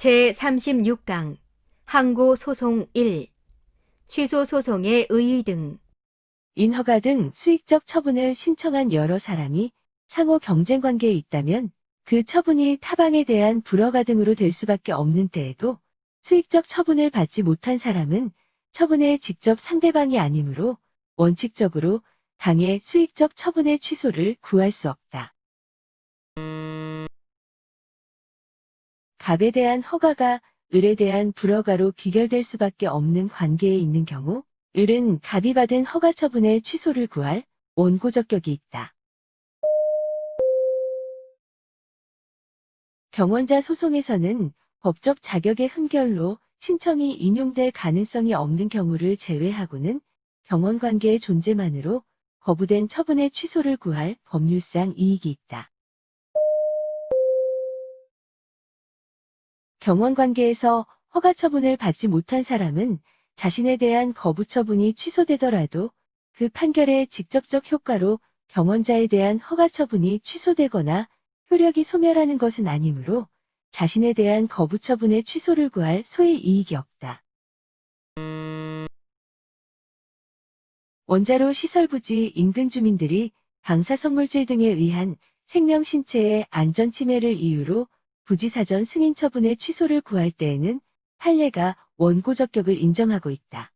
제36강 항고소송 1 취소소송의 의의 등 인허가 등 수익적 처분을 신청한 여러 사람이 상호 경쟁관계에 있다면 그 처분이 타방에 대한 불허가 등으로 될 수밖에 없는 때에도 수익적 처분을 받지 못한 사람은 처분의 직접 상대방이 아니므로 원칙적으로 당의 수익적 처분의 취소를 구할 수 없다. 갑에 대한 허가가 을에 대한 불허가로 귀결될 수밖에 없는 관계에 있는 경우 을은 갑이 받은 허가 처분의 취소를 구할 원고적격이 있다. 경원자 소송에서는 법적 자격의 흠결로 신청이 인용될 가능성이 없는 경우를 제외하고는 경원관계의 존재만으로 거부된 처분의 취소를 구할 법률상 이익이 있다. 경원관계에서 허가 처분을 받지 못한 사람은 자신에 대한 거부 처분이 취소되더라도 그 판결의 직접적 효과로 경원자에 대한 허가 처분이 취소되거나 효력이 소멸하는 것은 아니므로 자신에 대한 거부 처분의 취소를 구할 소의 이익이 없다. 원자로 시설부지 인근 주민들이 방사성물질 등에 의한 생명 신체의 안전 침해를 이유로 부지사전 승인 처분의 취소를 구할 때에는 판례가 원고적격을 인정하고 있다.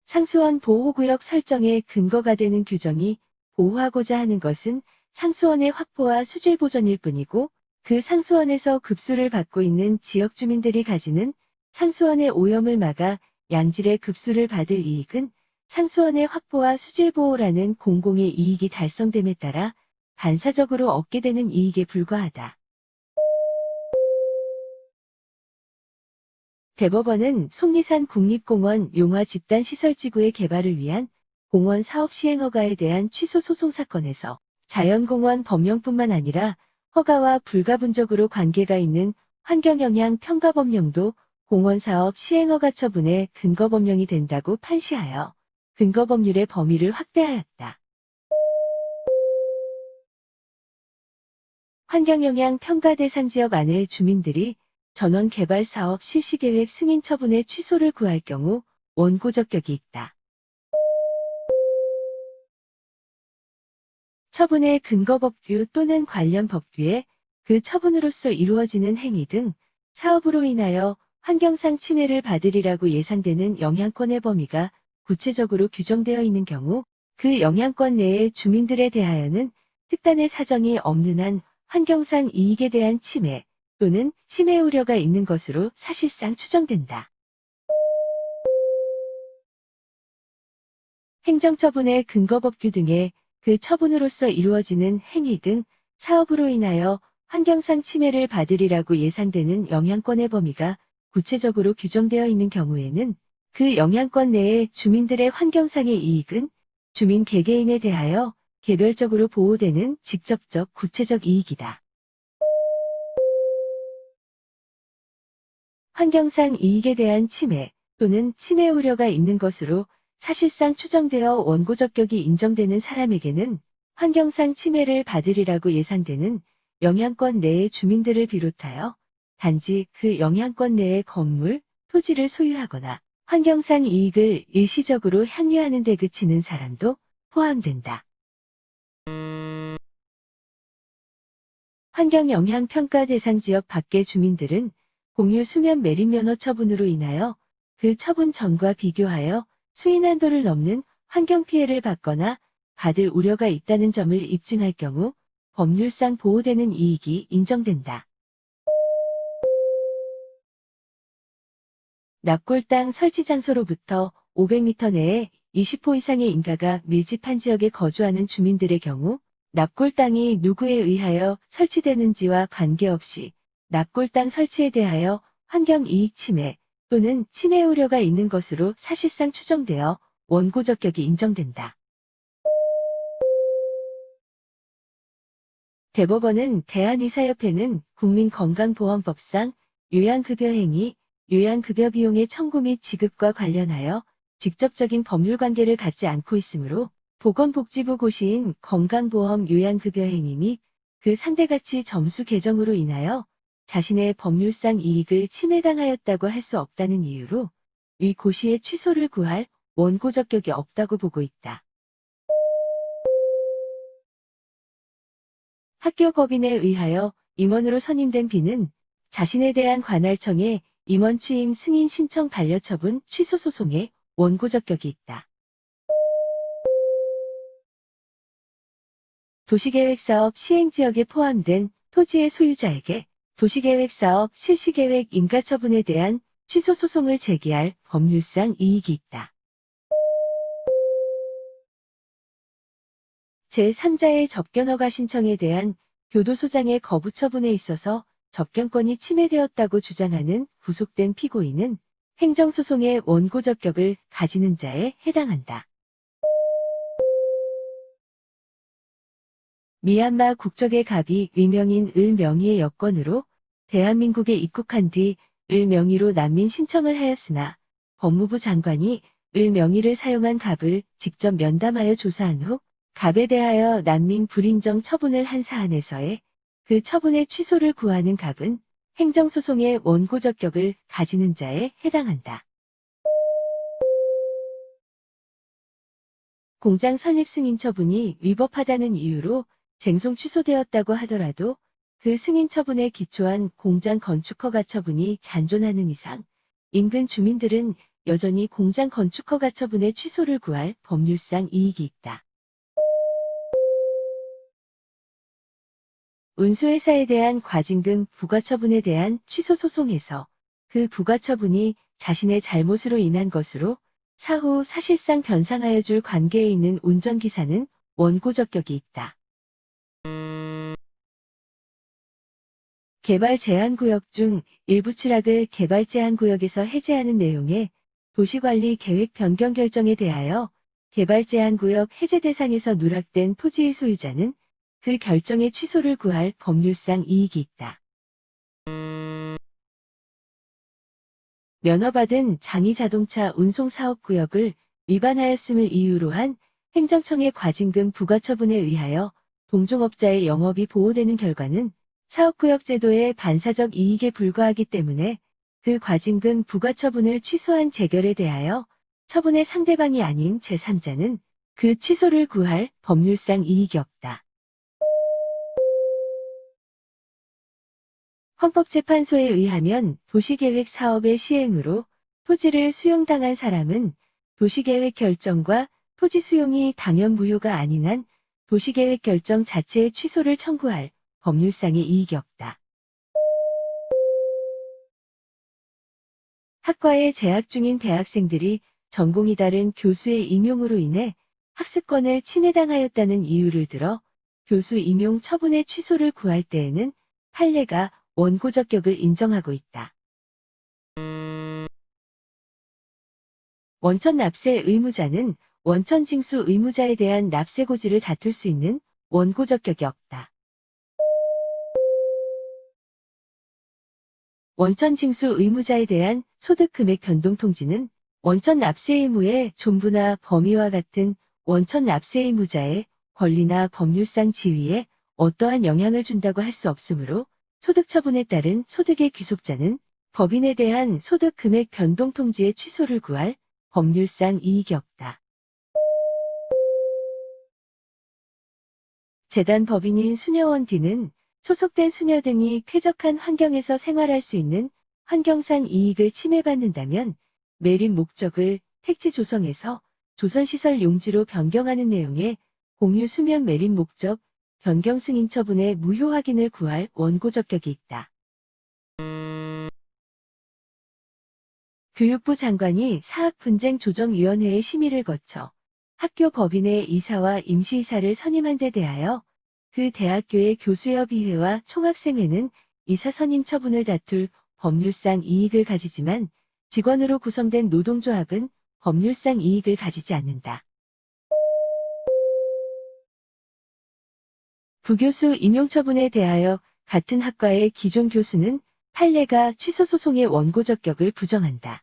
상수원 보호구역 설정의 근거가 되는 규정이 보호하고자 하는 것은 상수원의 확보와 수질 보전일 뿐이고 그 상수원에서 급수를 받고 있는 지역 주민들이 가지는 상수원의 오염을 막아 양질의 급수를 받을 이익은 상수원의 확보와 수질 보호라는 공공의 이익이 달성됨에 따라 반사적으로 얻게 되는 이익에 불과하다. 대법원은 속리산 국립공원 용화 집단시설지구의 개발을 위한 공원 사업 시행 허가에 대한 취소 소송 사건에서 자연공원 법령뿐만 아니라 허가와 불가분적으로 관계가 있는 환경영향 평가법령도 공원사업 시행허가 처분의 근거법령이 된다고 판시하여 근거법률의 범위를 확대하였다. 환경영향 평가 대상 지역 안의 주민들이 전원 개발 사업 실시계획 승인 처분의 취소를 구할 경우 원고적격이 있다. 처분의 근거법규 또는 관련 법규에 그 처분으로서 이루어지는 행위 등 사업으로 인하여 환경상 침해를 받으리라고 예상되는 영향권의 범위가 구체적으로 규정되어 있는 경우 그 영향권 내의 주민들에 대하여는 특단의 사정이 없는 한 환경상 이익에 대한 침해 또는 침해 우려가 있는 것으로 사실상 추정된다. 행정처분의 근거법규 등의 그 처분으로서 이루어지는 행위 등 사업으로 인하여 환경상 침해를 받으리라고 예상되는 영향권의 범위가 구체적으로 규정되어 있는 경우에는 그 영향권 내의 주민들의 환경상의 이익은 주민 개개인에 대하여 개별적으로 보호되는 직접적 구체적 이익이다. 환경상 이익에 대한 침해 또는 침해 우려가 있는 것으로 사실상 추정되어 원고적격이 인정되는 사람에게는 환경상 침해를 받으리라고 예상되는 영향권 내의 주민들을 비롯하여 단지 그 영향권 내의 건물, 토지를 소유하거나 환경상 이익을 일시적으로 향유하는 데 그치는 사람도 포함된다. 환경영향평가 대상 지역 밖의 주민들은 공유 수면 매립 면허 처분으로 인하여 그 처분 전과 비교하여 수인한도를 넘는 환경피해를 받거나 받을 우려가 있다는 점을 입증할 경우 법률상 보호되는 이익이 인정된다. 납골당 설치 장소로부터 500m 내에 20호 이상의 인가가 밀집한 지역에 거주하는 주민들의 경우 납골당이 누구에 의하여 설치되는지와 관계없이 납골당 설치에 대하여 환경이익 침해 또는 침해 우려가 있는 것으로 사실상 추정되어 원고적격이 인정된다. 대법원은 대한의사협회는 국민건강보험법상 요양급여행위, 요양급여 비용의 청구 및 지급과 관련하여 직접적인 법률관계를 갖지 않고 있으므로 보건복지부 고시인 건강보험 요양급여행위 및 그 상대가치 점수 개정으로 인하여 자신의 법률상 이익을 침해당하였다고 할 수 없다는 이유로 위 고시의 취소를 구할 원고 적격이 없다고 보고 있다. 학교 법인에 의하여 임원으로 선임된 B는 자신에 대한 관할청에 임원 취임 승인 신청 반려처분 취소 소송에 원고 적격이 있다. 도시계획사업 시행지역에 포함된 토지의 소유자에게 도시계획사업 실시계획 인가처분에 대한 취소 소송을 제기할 법률상 이익이 있다. 제3자의 접견 허가 신청에 대한 교도소장의 거부 처분에 있어서 접견권이 침해되었다고 주장하는 구속된 피고인은 행정소송의 원고 적격을 가지는 자에 해당한다. 미얀마 국적의 갑이 위명인 을 명의의 여권으로 대한민국에 입국한 뒤 을 명의로 난민 신청을 하였으나 법무부 장관이 을 명의를 사용한 갑을 직접 면담하여 조사한 후 갑에 대하여 난민 불인정 처분을 한 사안에서의 그 처분의 취소를 구하는 갑은 행정소송의 원고 적격을 가지는 자에 해당한다. 공장 설립 승인 처분이 위법하다는 이유로 쟁송 취소되었다고 하더라도 그 승인 처분에 기초한 공장 건축 허가 처분이 잔존하는 이상 인근 주민들은 여전히 공장 건축 허가 처분의 취소를 구할 법률상 이익이 있다. 운수회사에 대한 과징금 부과 처분에 대한 취소 소송에서 그 부과 처분이 자신의 잘못으로 인한 것으로 사후 사실상 변상하여 줄 관계에 있는 운전기사는 원고 적격이 있다. 개발 제한구역 중 일부 추락을 개발 제한구역에서 해제하는 내용의 도시관리 계획 변경 결정에 대하여 개발 제한구역 해제 대상에서 누락된 토지의 소유자는 그 결정의 취소를 구할 법률상 이익이 있다. 면허받은 장의자동차 운송사업구역을 위반하였음을 이유로 한 행정청의 과징금 부과 처분에 의하여 동종업자의 영업이 보호되는 결과는 사업구역 제도의 반사적 이익에 불과하기 때문에 그 과징금 부과 처분을 취소한 재결에 대하여 처분의 상대방이 아닌 제3자는 그 취소를 구할 법률상 이익이 없다. 헌법재판소에 의하면 도시계획 사업의 시행으로 토지를 수용당한 사람은 도시계획 결정과 토지 수용이 당연 무효가 아닌 한 도시계획 결정 자체의 취소를 청구할 법률상의 이익이 없다. 학과에 재학 중인 대학생들이 전공이 다른 교수의 임용으로 인해 학습권을 침해당하였다는 이유를 들어 교수 임용 처분의 취소를 구할 때에는 판례가 원고 적격을 인정하고 있다. 원천 납세 의무자는 원천 징수 의무자에 대한 납세 고지를 다툴 수 있는 원고 적격이 없다. 원천 징수 의무자에 대한 소득 금액 변동 통지는 원천 납세 의무의 존부나 범위와 같은 원천 납세 의무자의 권리나 법률상 지위에 어떠한 영향을 준다고 할 수 없으므로 소득 처분에 따른 소득의 귀속자는 법인에 대한 소득 금액 변동 통지의 취소를 구할 법률상 이익이 없다. 재단 법인인 수녀원 D는 소속된 수녀 등이 쾌적한 환경에서 생활할 수 있는 환경상 이익을 침해받는다면 매립 목적을 택지 조성에서 조선시설 용지로 변경하는 내용의 공유 수면 매립 목적 변경 승인 처분의 무효 확인을 구할 원고 적격이 있다. 교육부 장관이 사학분쟁조정위원회의 심의를 거쳐 학교 법인의 이사와 임시이사를 선임한 데 대하여 그 대학교의 교수협의회와 총학생회는 이사 선임 처분을 다툴 법률상 이익을 가지지만 직원으로 구성된 노동조합은 법률상 이익을 가지지 않는다. 부교수 임용 처분에 대하여 같은 학과의 기존 교수는 판례가 취소 소송의 원고 적격을 부정한다.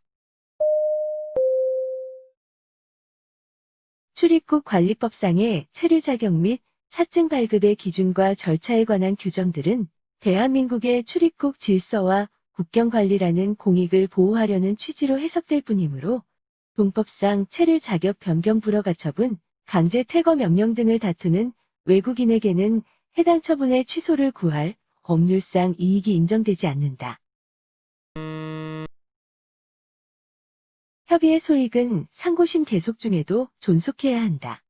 출입국 관리법상의 체류 자격 및 사증 발급의 기준과 절차에 관한 규정들은 대한민국의 출입국 질서와 국경관리라는 공익을 보호하려는 취지로 해석될 뿐이므로 동법상 체류 자격 변경 불허가처분, 강제 퇴거 명령 등을 다투는 외국인에게는 해당 처분의 취소를 구할 법률상 이익이 인정되지 않는다. 협의의 소익은 상고심 계속 중에도 존속해야 한다.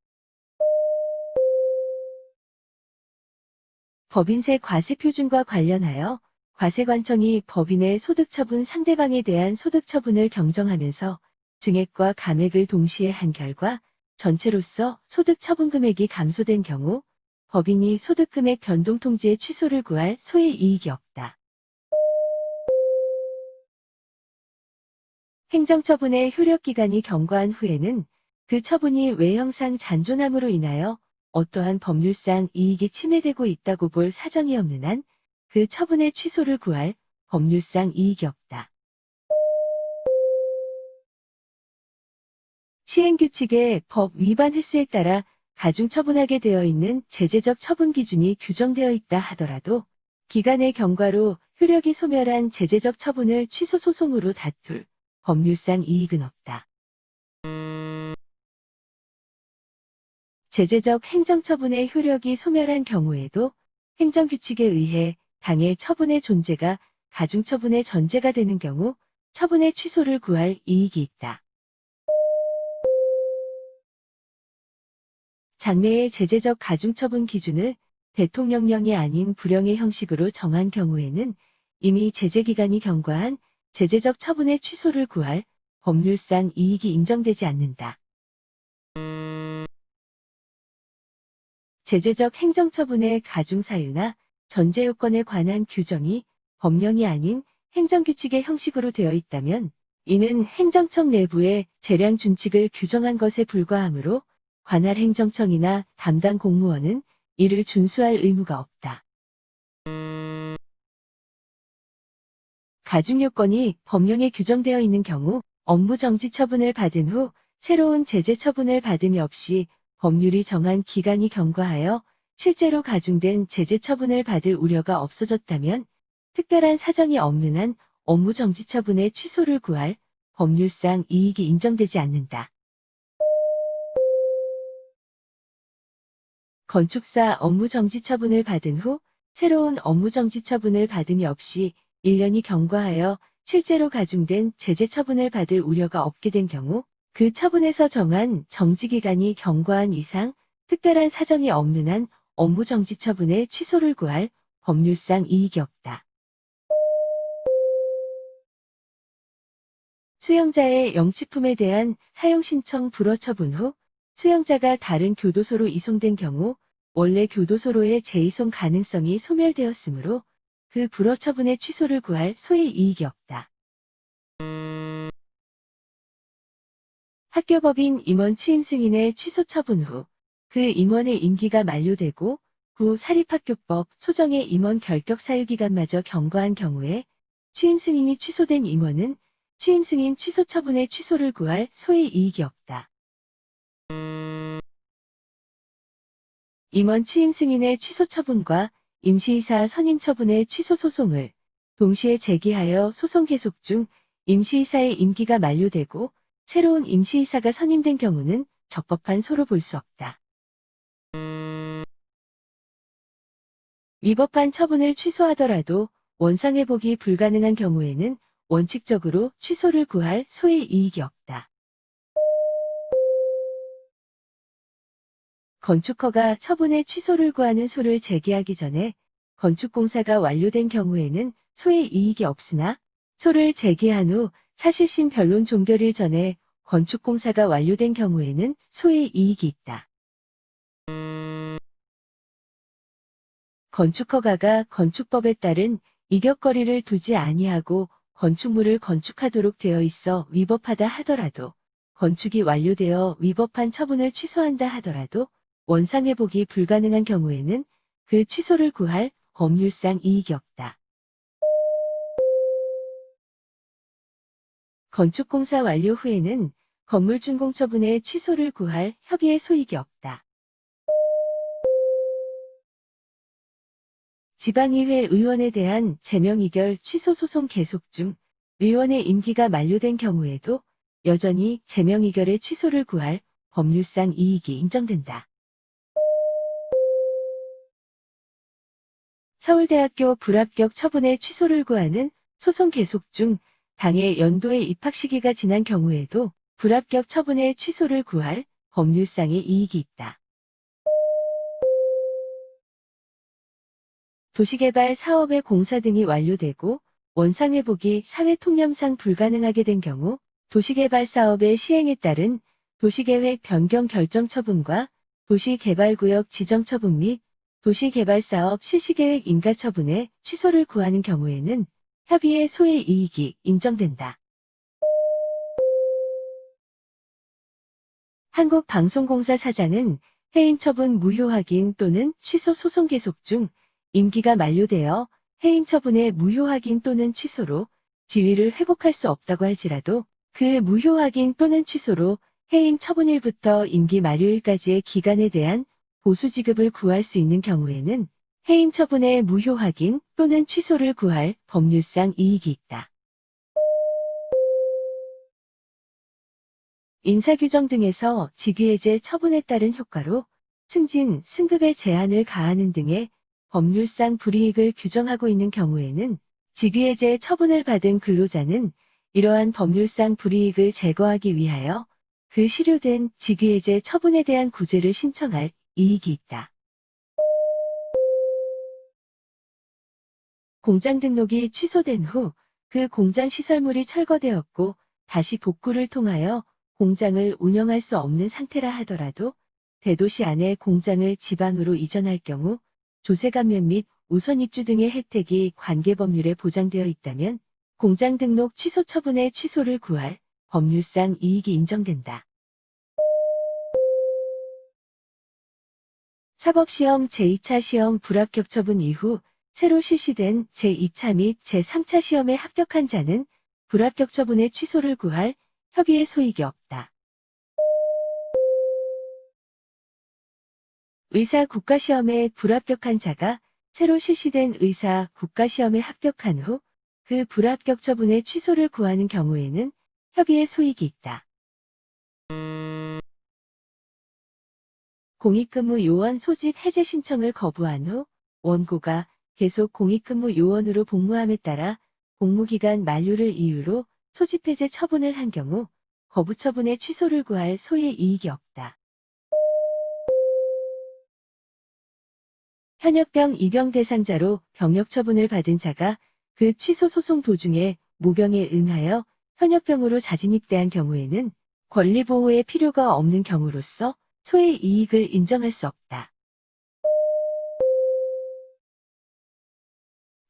법인세 과세 표준과 관련하여 과세관청이 법인의 소득처분 상대방에 대한 소득처분을 경정하면서 증액과 감액을 동시에 한 결과 전체로서 소득처분 금액이 감소된 경우 법인이 소득금액 변동통지의 취소를 구할 소의 이익이 없다. 행정처분의 효력기간이 경과한 후에는 그 처분이 외형상 잔존함으로 인하여 어떠한 법률상 이익이 침해되고 있다고 볼 사정이 없는 한 그 처분의 취소를 구할 법률상 이익이 없다. 시행규칙의 법 위반 횟수에 따라 가중처분하게 되어 있는 제재적 처분 기준이 규정되어 있다 하더라도 기간의 경과로 효력이 소멸한 제재적 처분을 취소 소송으로 다툴 법률상 이익은 없다. 제재적 행정처분의 효력이 소멸한 경우에도 행정규칙에 의해 당해 처분의 존재가 가중처분의 전제가 되는 경우 처분의 취소를 구할 이익이 있다. 장래의 제재적 가중처분 기준을 대통령령이 아닌 불령의 형식으로 정한 경우에는 이미 제재기간이 경과한 제재적 처분의 취소를 구할 법률상 이익이 인정되지 않는다. 제재적 행정처분의 가중사유나 전제요건에 관한 규정이 법령이 아닌 행정규칙의 형식으로 되어 있다면 이는 행정청 내부의 재량 준칙을 규정한 것에 불과하므로 관할 행정청이나 담당 공무원은 이를 준수할 의무가 없다. 가중요건이 법령에 규정되어 있는 경우 업무정지 처분을 받은 후 새로운 제재 처분을 받음이 없이 법률이 정한 기간이 경과하여 실제로 가중된 제재 처분을 받을 우려가 없어졌다면 특별한 사정이 없는 한 업무정지 처분의 취소를 구할 법률상 이익이 인정되지 않는다. 건축사 업무정지 처분을 받은 후 새로운 업무정지 처분을 받음이 없이 1년이 경과하여 실제로 가중된 제재 처분을 받을 우려가 없게 된 경우 그 처분에서 정한 정지기간이 경과한 이상 특별한 사정이 없는 한 업무정지 처분의 취소를 구할 법률상 이익이 없다. 수용자의 영치품에 대한 사용신청 불허 처분 후 수용자가 다른 교도소로 이송된 경우 원래 교도소로의 재이송 가능성이 소멸되었으므로 그 불허 처분의 취소를 구할 소의 이익이 없다. 학교법인 임원 취임 승인의 취소 처분 후 그 임원의 임기가 만료되고 구 사립학교법 소정의 임원 결격 사유기간마저 경과한 경우에 취임 승인이 취소된 임원은 취임 승인 취소 처분의 취소를 구할 소의 이익이 없다. 임원 취임 승인의 취소 처분과 임시이사 선임 처분의 취소 소송을 동시에 제기하여 소송 계속 중 임시이사의 임기가 만료되고 새로운 임시이사가 선임된 경우는 적법한 소로 볼 수 없다. 위법한 처분을 취소하더라도 원상회복이 불가능한 경우에는 원칙적으로 취소를 구할 소의 이익이 없다. 건축허가 처분의 취소를 구하는 소를 제기하기 전에 건축공사가 완료된 경우에는 소의 이익이 없으나 소를 제기한 후 사실심 변론 종결일 전에 건축공사가 완료된 경우에는 소의 이익이 있다. 건축허가가 건축법에 따른 이격거리를 두지 아니하고 건축물을 건축하도록 되어 있어 위법하다 하더라도 건축이 완료되어 위법한 처분을 취소한다 하더라도 원상회복이 불가능한 경우에는 그 취소를 구할 법률상 이익이 없다. 건축공사 완료 후에는 건물준공처분의 취소를 구할 협의의 소익이 없다. 지방의회 의원에 대한 제명의결 취소 소송 계속 중 의원의 임기가 만료된 경우에도 여전히 제명의결의 취소를 구할 법률상 이익이 인정된다. 서울대학교 불합격 처분의 취소를 구하는 소송 계속 중 당의 연도의 입학 시기가 지난 경우에도 불합격 처분의 취소를 구할 법률상의 이익이 있다. 도시개발 사업의 공사 등이 완료되고 원상회복이 사회통념상 불가능하게 된 경우 도시개발 사업의 시행에 따른 도시계획 변경 결정 처분과 도시개발구역 지정 처분 및 도시개발사업 실시계획 인가 처분의 취소를 구하는 경우에는 협의의 소의 이익이 인정된다. 한국방송공사 사장은 해임 처분 무효 확인 또는 취소 소송 계속 중 임기가 만료되어 해임 처분의 무효 확인 또는 취소로 지위를 회복할 수 없다고 할지라도 그 무효 확인 또는 취소로 해임 처분일부터 임기 만료일까지의 기간에 대한 보수 지급을 구할 수 있는 경우에는 해임 처분의 무효 확인 또는 취소를 구할 법률상 이익이 있다. 인사규정 등에서 직위해제 처분에 따른 효과로 승진, 승급의 제한을 가하는 등의 법률상 불이익을 규정하고 있는 경우에는 직위해제 처분을 받은 근로자는 이러한 법률상 불이익을 제거하기 위하여 그 실효된 직위해제 처분에 대한 구제를 신청할 이익이 있다. 공장 등록이 취소된 후 그 공장 시설물이 철거되었고 다시 복구를 통하여 공장을 운영할 수 없는 상태라 하더라도 대도시 안에 공장을 지방으로 이전할 경우 조세 감면 및 우선 입주 등의 혜택이 관계법률에 보장되어 있다면 공장 등록 취소 처분의 취소를 구할 법률상 이익이 인정된다. 사법시험 제2차 시험 불합격 처분 이후 새로 실시된 제2차 및 제3차 시험에 합격한 자는 불합격 처분의 취소를 구할 협의의 소익이 없다. 의사 국가시험에 불합격한 자가 새로 실시된 의사 국가시험에 합격한 후 그 불합격 처분의 취소를 구하는 경우에는 협의의 소익이 있다. 공익근무 요원 소집 해제 신청을 거부한 후 원고가 계속 공익근무 요원으로 복무함에 따라 복무기간 만료를 이유로 소집 해제 처분을 한 경우 거부 처분의 취소를 구할 소의 이익이 없다. 현역병 입영 대상자로 병역 처분을 받은 자가 그 취소 소송 도중에 모병에 응하여 현역병으로 자진입대한 경우에는 권리보호의 필요가 없는 경우로서 소의 이익을 인정할 수 없다.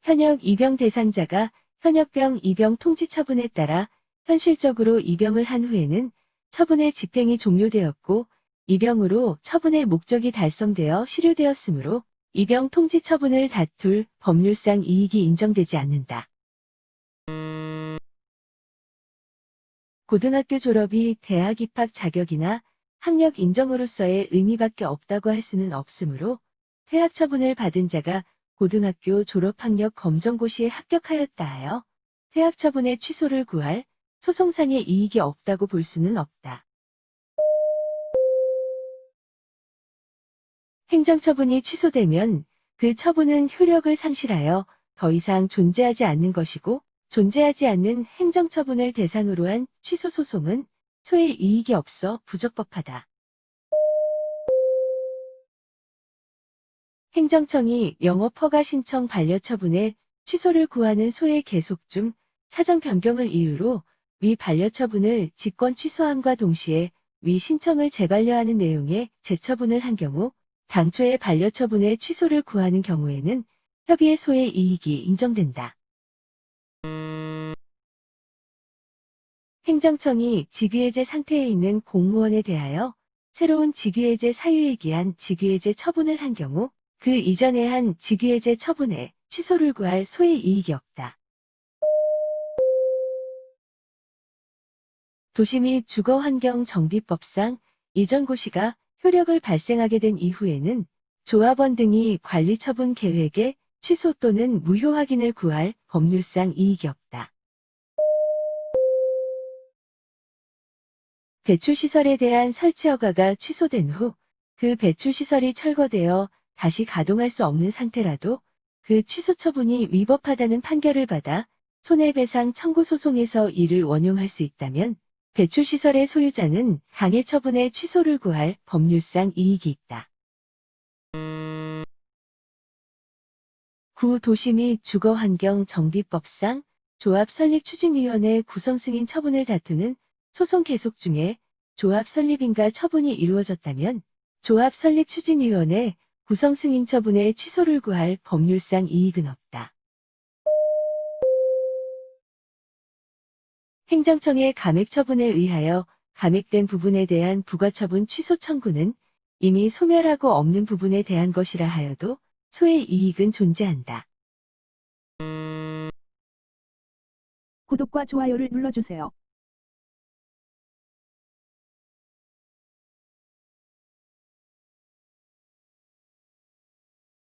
현역 입영 대상자가 현역병 입영 통지 처분에 따라 현실적으로 입영을 한 후에는 처분의 집행이 종료되었고 입영으로 처분의 목적이 달성되어 실효되었으므로 입영 통지 처분을 다툴 법률상 이익이 인정되지 않는다. 고등학교 졸업이 대학 입학 자격이나 학력 인정으로서의 의미밖에 없다고 할 수는 없으므로 퇴학 처분을 받은 자가 고등학교 졸업학력 검정고시에 합격하였다 하여 퇴학 처분의 취소를 구할 소송상의 이익이 없다고 볼 수는 없다. 행정처분이 취소되면 그 처분은 효력을 상실하여 더 이상 존재하지 않는 것이고 존재하지 않는 행정처분을 대상으로 한 취소소송은 소의 이익이 없어 부적법하다. 행정청이 영업허가 신청 반려처분의 취소를 구하는 소의 계속 중 사정 변경을 이유로 위 반려처분을 직권 취소함과 동시에 위 신청을 재반려하는 내용의 재처분을 한 경우 당초의 반려처분의 취소를 구하는 경우에는 협의의 소의 이익이 인정된다. 행정청이 직위해제 상태에 있는 공무원에 대하여 새로운 직위해제 사유에 기한 직위해제 처분을 한 경우 그 이전에 한 직위해제 처분에 취소를 구할 소의 이익이 없다. 도시 및 주거환경정비법상 이전 고시가 효력을 발생하게 된 이후에는 조합원 등이 관리처분 계획에 취소 또는 무효 확인을 구할 법률상 이익이 없다. 배출시설에 대한 설치 허가가 취소된 후 그 배출시설이 철거되어 다시 가동할 수 없는 상태라도 그 취소 처분이 위법하다는 판결을 받아 손해배상 청구 소송에서 이를 원용할 수 있다면 배출시설의 소유자는 강해 처분의 취소를 구할 법률상 이익이 있다. 구 도시 및 주거환경정비법상 조합 설립 추진위원회 구성 승인 처분을 다투는 소송 계속 중에 조합 설립인가 처분이 이루어졌다면 조합 설립 추진위원회 구성 승인 처분의 취소를 구할 법률상 이익은 없다. 행정청의 감액 처분에 의하여 감액된 부분에 대한 부가처분 취소 청구는 이미 소멸하고 없는 부분에 대한 것이라 하여도 소의 이익은 존재한다. 구독과 좋아요를 눌러주세요.